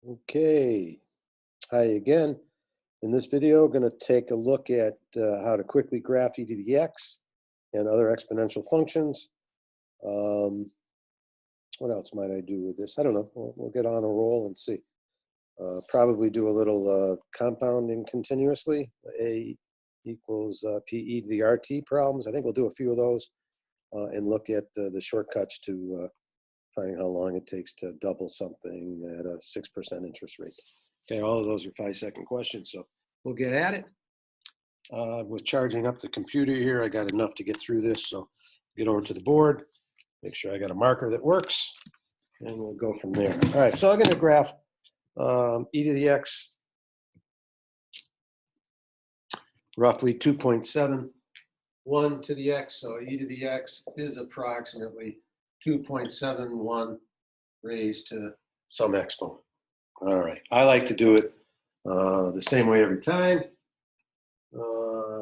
Okay, hi again. In this video, we're going to take a look at how to quickly graph e to the x and other exponential functions. What else might I do with this? I don't know. We'll get on a roll and see. Probably do a little compounding continuously. A equals PE to the RT problems. I think we'll do a few of those and look at the shortcuts to finding how long it takes to double something at a 6% interest rate. Okay, all of those are 5-second questions, so we'll get at it. With charging up the computer here, I got enough to get through this, so get over to the board, make sure I got a marker that works, and we'll go from there. All right, so I'm going to graph e to the x roughly 2.71 to the x, so e to the x is approximately 2.71 raised to some exponent. All right, I like to do it the same way every time.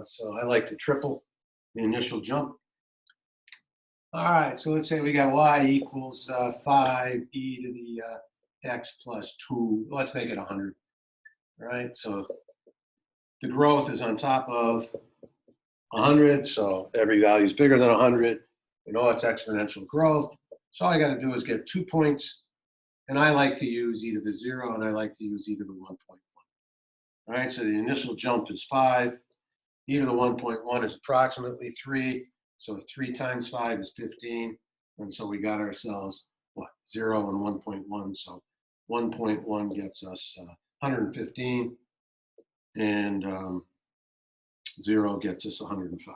So I like to triple the initial jump. All right, so let's say we got y equals 5 e to the x plus 2. Let's make it 100. All right, so the growth is on top of 100, so every value is bigger than 100. We know it's exponential growth. So all I got to do is get 2 points, and I like to use e to the 0, and I like to use e to the 1.1. All right, so the initial jump is 5. E to the 1.1 is approximately 3. So 3 times 5 is 15. And so we got ourselves, what, 0 and 1.1. So 1.1 gets us 115. And 0 gets us 105.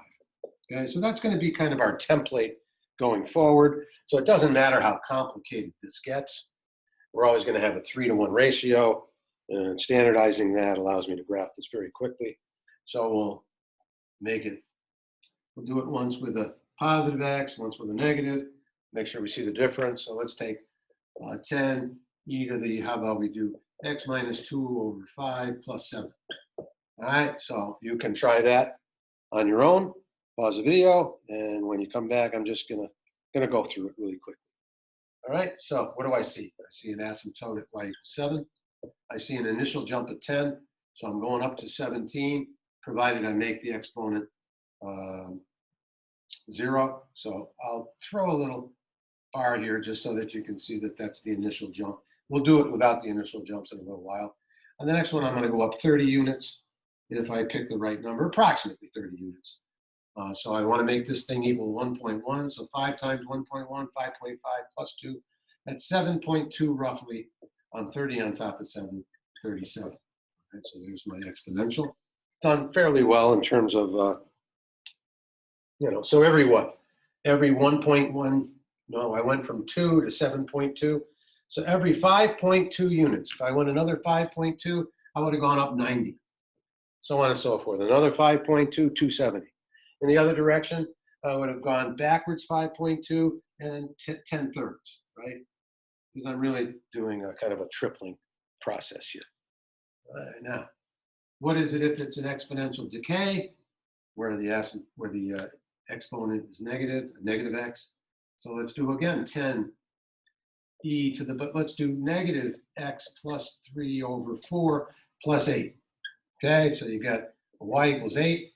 Okay, so that's going to be kind of our template going forward. So it doesn't matter how complicated this gets. We're always going to have a 3-to-1 ratio. And standardizing that allows me to graph this very quickly. So we'll do it once with a positive x, once with a negative, make sure we see the difference. So let's take 10 e to the, how about we do x minus 2 over 5 plus 7. All right, so you can try that on your own, pause the video, and when you come back, I'm just gonna go through it really quickly. All right, so what do I see? I see an asymptote at y equals 7. I see an initial jump at 10, so I'm going up to 17, provided I make the exponent 0. So I'll throw a little bar here just so that you can see that that's the initial jump. We'll do it without the initial jumps in a little while. And the next one, I'm going to go up 30 units if I pick the right number, approximately 30 units. So I want to make this thing equal 1.1. So 5 times 1.1, 5.5 plus 2. That's 7.2 roughly on 30 on top of 7, 37. Right, so there's my exponential. Done fairly well in terms of, so every what? Every 1.1, no, I went from 2 to 7.2. So every 5.2 units, if I went another 5.2, I would have gone up 90. So on and so forth. Another 5.2, 270. In the other direction, I would have gone backwards 5.2 and 10 thirds, right? Because I'm really doing a kind of a tripling process here. Now, what is it if it's an exponential decay, where the exponent is negative x? So let's do again 10 e to the, but let's do negative x plus 3 over 4 plus 8. Okay, so you got y equals 8.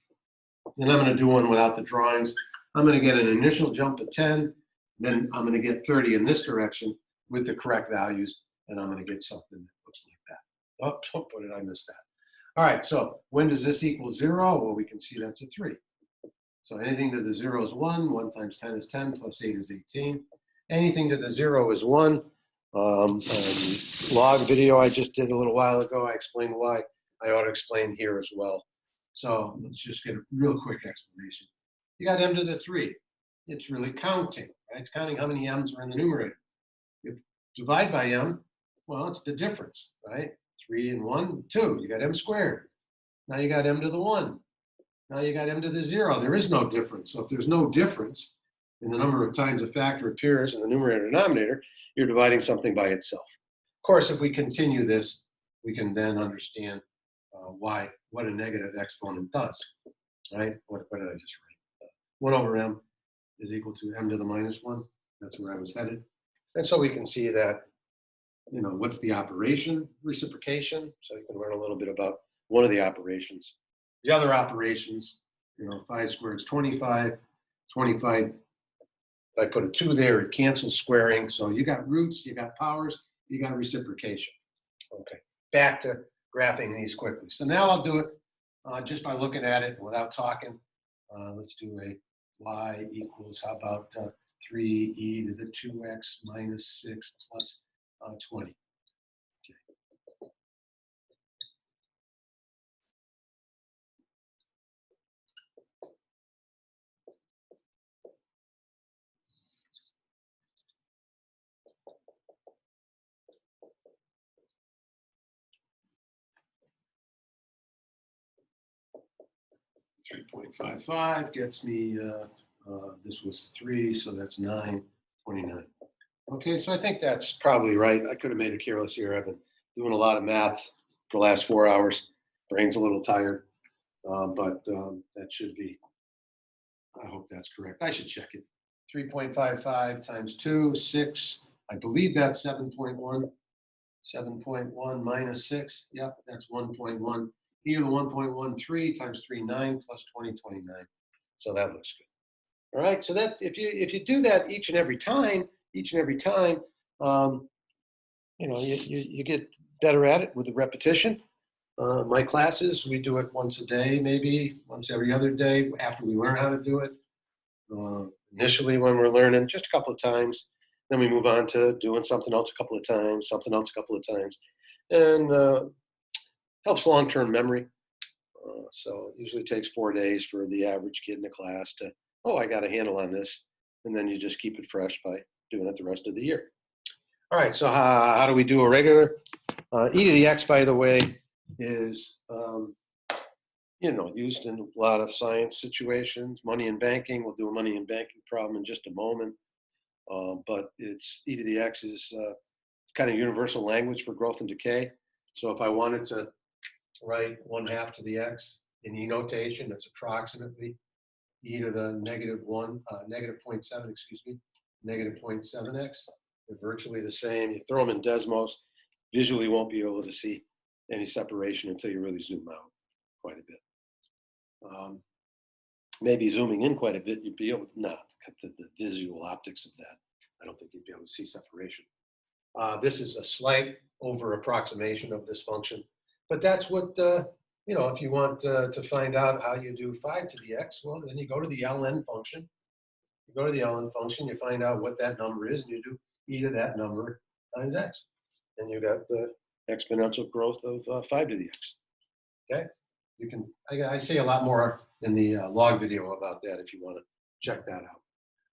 And I'm going to do one without the drawings. I'm going to get an initial jump at 10. Then I'm going to get 30 in this direction with the correct values. And I'm going to get something that looks like that. Oh, what did I miss that? All right, so when does this equal 0? Well, we can see that's a 3. So anything to the 0 is 1. 1 times 10 is 10, plus 8 is 18. Anything to the 0 is 1. Log video I just did a little while ago, I explained why. I ought to explain here as well. So let's just get a real quick explanation. You got m to the 3. It's really counting, right? It's counting how many m's are in the numerator. You divide by m, well, it's the difference, right? 3 and 1, 2. You got m squared. Now you got m to the 1. Now you got m to the 0. There is no difference. So if there's no difference in the number of times a factor appears in the numerator and denominator, you're dividing something by itself. Of course, if we continue this, we can then understand what a negative exponent does, right? What did I just write? 1 over m is equal to m to the minus 1. That's where I was headed. And so we can see that what's the operation? Reciprocation. So you can learn a little bit about one of the operations. The other operations, 5 squared is 25. 25, if I put a 2 there, it cancels squaring. So you got roots, you got powers, you got reciprocation. Okay, back to graphing these quickly. So now I'll do it just by looking at it without talking. Let's do a y equals, how about 3e to the 2x minus 6 plus 20. 3.55 gets me, this was 3, so that's 9.29. Okay, so I think that's probably right. I could have made a careless error. I've been doing a lot of math for the last 4 hours. Brain's a little tired, but that should be, I hope that's correct. I should check it. 3.55 times 2, 6. I believe that's 7.1. 7.1 minus 6. Yep, that's 1.1. E to the 1.13 times 3, 9 plus 20, 29. So that looks good. All right, so that if you do that each and every time, you get better at it with the repetition. My classes, we do it once a day, maybe once every other day after we learn how to do it. Initially when we're learning, just a couple of times. Then we move on to doing something else a couple of times, and helps long-term memory. So it usually takes 4 days for the average kid in the class to, I got a handle on this. And then you just keep it fresh by doing it the rest of the year. All right, so how do we do a regular? E to the x, by the way, is used in a lot of science situations. Money in banking, we'll do a money in banking problem in just a moment. But it's e to the x is kind of universal language for growth and decay. So if I wanted to write 1/2 to the x in E notation, that's approximately e to the negative 0.7, negative 0.7x. They're virtually the same. You throw them in Desmos, visually won't be able to see any separation until you really zoom out quite a bit. Maybe zooming in quite a bit, you'd be able to not cut the visual optics of that. I don't think you'd be able to see separation. This is a slight over approximation of this function, but that's what, if you want to find out how you do 5 to the x, well, then you go to the ln function. You go to the ln function, you find out what that number is, and you do e to that number times x. And you got the exponential growth of 5 to the x. Okay? You can, I say a lot more in the log video about that if you want to check that out.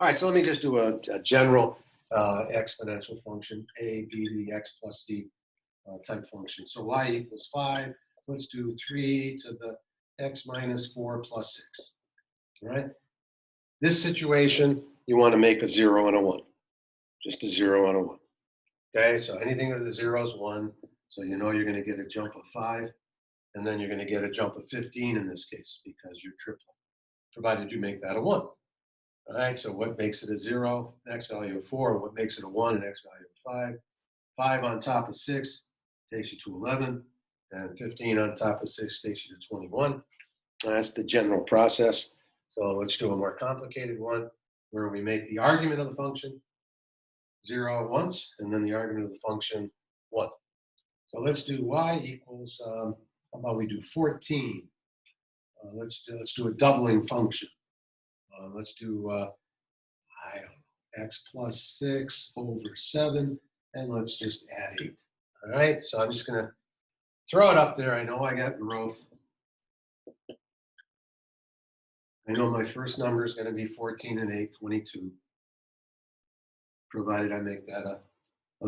All right, so let me just do a general exponential function, a, b to the x plus c type function. So y equals 5. Let's do 3 to the x minus 4 plus 6. All right? This situation, you want to make a 0 and a 1. Just a 0 and a 1. Okay, so anything with a 0 is 1. So you know you're going to get a jump of 5. And then you're going to get a jump of 15 in this case because you're tripling, provided you make that a 1. All right, so what makes it a 0? An x value of 4. And what makes it a 1? An x value of 5. 5 on top of 6 takes you to 11. And 15 on top of 6 takes you to 21. That's the general process. So let's do a more complicated one where we make the argument of the function 0 once, and then the argument of the function 1. So let's do y equals, how about we do 14? Let's do a doubling function. Let's do, I don't know, x plus 6 over 7, and let's just add 8. All right, so I'm just going to throw it up there. I know I got growth. I know my first number is going to be 14 and 8, 22, provided I make that a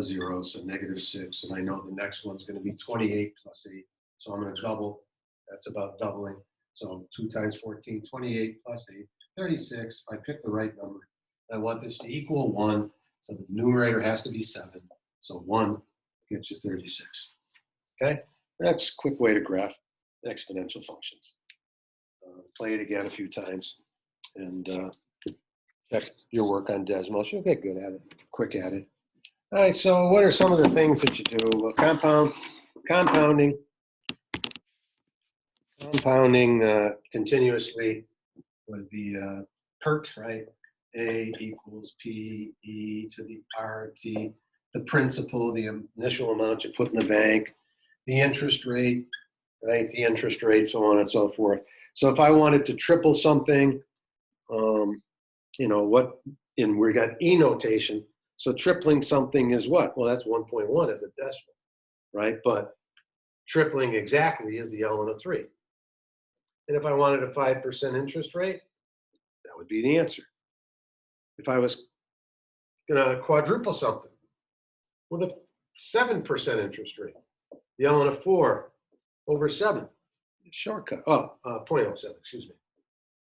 0, so negative 6. And I know the next one's going to be 28 plus 8. So I'm going to double. That's about doubling. So 2 times 14, 28 plus 8, 36. If I pick the right number, I want this to equal 1. So the numerator has to be 7. So 1 gives you 36. Okay? That's a quick way to graph exponential functions. Play it again a few times and check your work on Desmos. You'll get good at it, quick at it. All right, so what are some of the things that you do? Well, compounding continuously with the PERT, right? A equals P E to the RT, the principal, the initial amount you put in the bank, the interest rate, right? The interest rate, so on and so forth. So if I wanted to triple something, what, and we got E notation. So tripling something is what? Well, that's 1.1 as a decimal, right? But tripling exactly is the ln of 3. And if I wanted a 5% interest rate, that would be the answer. If I was going to quadruple something with a 7% interest rate, the ln of 4 over 7, shortcut, 0.07, excuse me,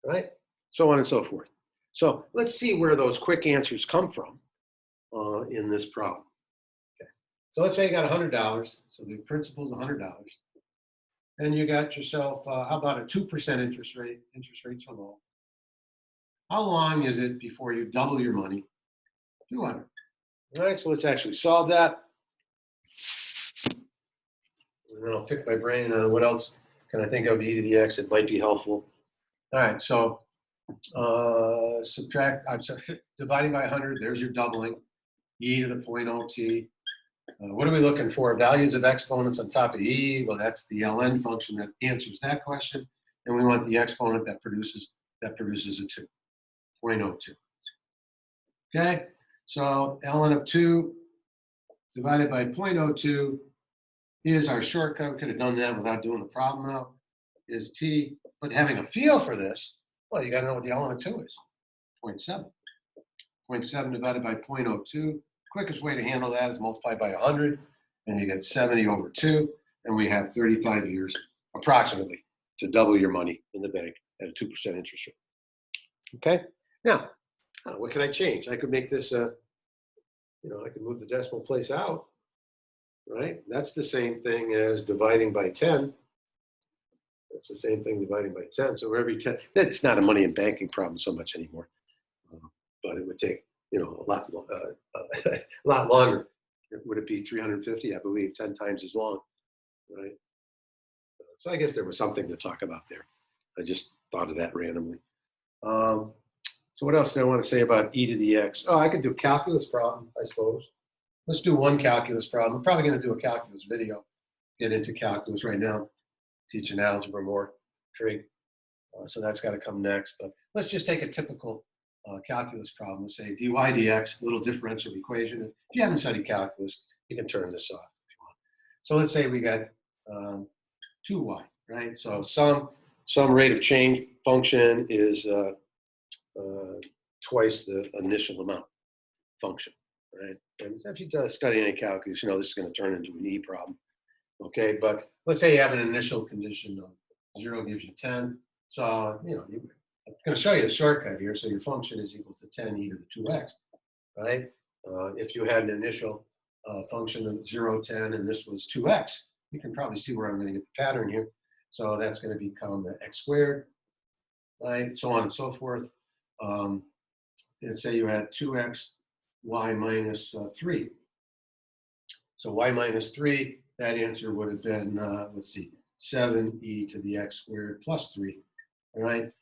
right? So on and so forth. So let's see where those quick answers come from in this problem. Okay. So let's say you got $100. So the principal is $100. And you got yourself, how about a 2% interest rate? Interest rates are low. How long is it before you double your money? 200. All right, so let's actually solve that. And then I'll pick my brain on what else can I think of e to the x that might be helpful. All right, so dividing by 100, there's your doubling, e to the 0.0t. What are we looking for? Values of exponents on top of e. Well, that's the ln function that answers that question. And we want the exponent that produces a 2, 0.02. Okay, so ln of 2 divided by 0.02 is our shortcut. We could have done that without doing the problem now, is t. But having a feel for this, well, you got to know what the ln of 2 is, 0.7. 0.7 divided by 0.02. Quickest way to handle that is multiply by 100, and you get 70 over 2, and we have 35 years, approximately, to double your money in the bank at a 2% interest rate. Okay? Now, what can I change? I could make this, I could move the decimal place out, right? That's the same thing as dividing by 10. That's the same thing dividing by 10. So every 10, that's not a money and banking problem so much anymore. But it would take, a lot longer. Would it be 350? I believe 10 times as long, right? So I guess there was something to talk about there. I just thought of that randomly. So what else do I want to say about e to the x? Oh, I could do a calculus problem, I suppose. Let's do one calculus problem. I'm probably going to do a calculus video. Get into calculus right now. Teaching algebra more, trig. So that's got to come next. But let's just take a typical calculus problem. Let's say dy dx, little differential equation. If you haven't studied calculus, you can turn this off if you want. So let's say we got 2y, right? So some rate of change function is twice the initial amount function, right? And if you study any calculus, you know this is going to turn into an e problem. Okay, but let's say you have an initial condition of 0 gives you 10. So, I'm going to show you the shortcut here. So your function is equal to 10 e to the 2x, right? If you had an initial function of 0, 10, and this was 2x, you can probably see where I'm going to get the pattern here. So that's going to become x squared, right? So on and so forth. And say you had 2x, y minus 3. So y minus 3, that answer would have been, 7e to the x squared plus 3, all right?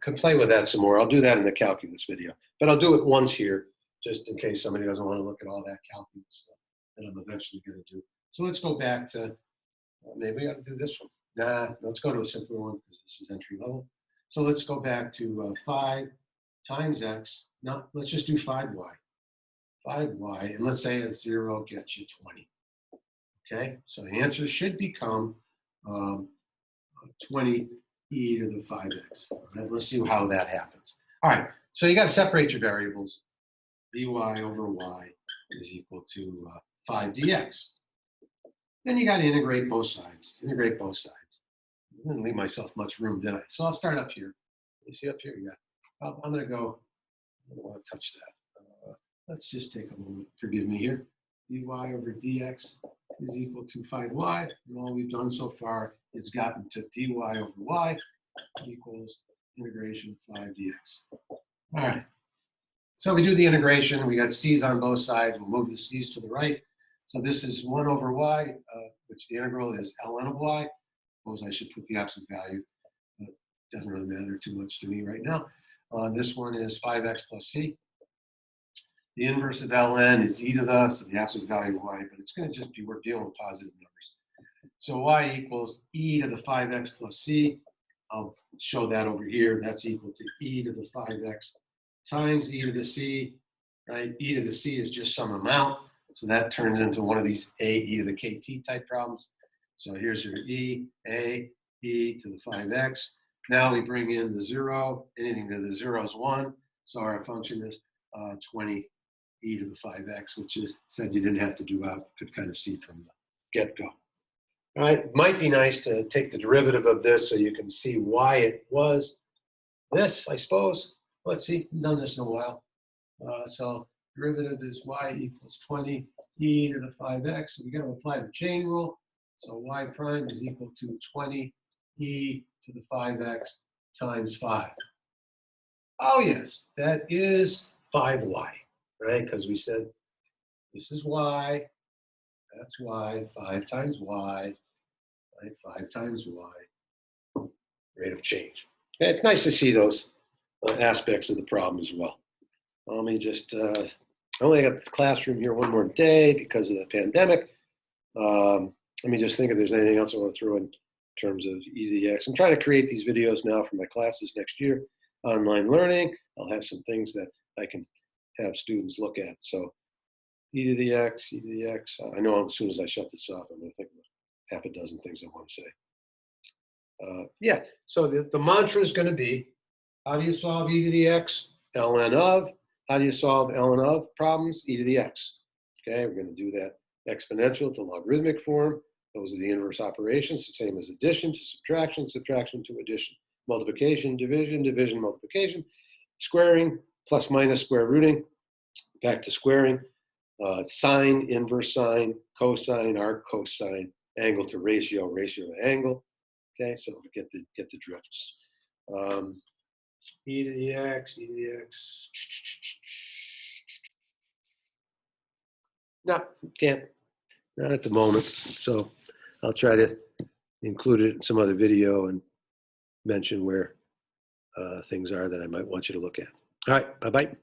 Can play with that some more. I'll do that in the calculus video, but I'll do it once here, just in case somebody doesn't want to look at all that calculus stuff that I'm eventually going to do. So let's go back to, maybe I ought to do this one. Nah, let's go to a simpler one because this is entry level. So let's go back to 5 times x. No, let's just do 5y. 5y, and let's say a 0 gets you 20. Okay, so the answer should become 20 e to the 5x. All right, let's see how that happens. All right, so you got to separate your variables. dy over y is equal to 5 dx. Then you got to integrate both sides. Integrate both sides. I didn't leave myself much room, did I? So I'll start up here. You see up here? Yeah. I'm going to go. I don't want to touch that. Let's just take a moment. Forgive me here. dy over dx is equal to 5y. And all we've done so far is gotten to dy over y equals integration of 5 dx. All right. So we do the integration. We got c's on both sides. We'll move the c's to the right. So this is 1 over y, which the integral is ln of y. Suppose I should put the absolute value, but it doesn't really matter too much to me right now. This one is 5x plus c. The inverse of ln is e to the, so the absolute value of y, but it's going to just be, we're dealing with positive numbers. So y equals e to the 5x plus c. I'll show that over here. That's equal to e to the 5x times e to the c, right? E to the c is just some amount. So that turns into one of these a e to the kt type problems. So here's your e to the 5x. Now we bring in the 0. Anything to the 0 is 1. So our function is 20 e to the 5x, which is said you didn't have to do out. Could kind of see from the get-go. All right, might be nice to take the derivative of this so you can see why it was this, I suppose. Let's see, I've done this in a while. So derivative is y equals 20 e to the 5x. So we got to apply the chain rule. So y prime is equal to 20 e to the 5x times 5. Oh yes, that is 5y, right? Because we said this is y, that's y, 5 times y, right? 5 times y, rate of change. Okay, it's nice to see those aspects of the problem as well. Let me just, I only got the classroom here one more day because of the pandemic. Let me just think if there's anything else I want to throw in terms of e to the x. I'm trying to create these videos now for my classes next year. Online learning, I'll have some things that I can have students look at. So e to the x, e to the x. I know as soon as I shut this off, I'm going to think of half a dozen things I want to say. Yeah, so the mantra is going to be, how do you solve e to the x? ln of. How do you solve ln of problems? E to the x. Okay, we're going to do that exponential to logarithmic form. Those are the inverse operations, the same as addition to subtraction, subtraction to addition. Multiplication, division, division, multiplication. Squaring, plus minus square rooting. Back to squaring. Sine, inverse sine, cosine, arc, cosine, angle to ratio, ratio to angle. Okay, so get the drifts. E to the x, e to the x. No, can't. Not at the moment. So I'll try to include it in some other video and mention where things are that I might want you to look at. All right, bye-bye.